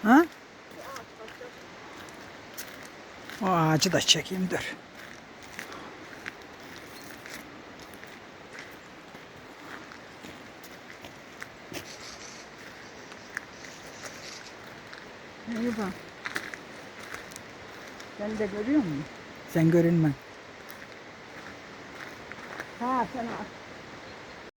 Ha? O ağacı da çekeyim dur. İyi bak. Sen de görüyor musun? Sen görünme. Ha sen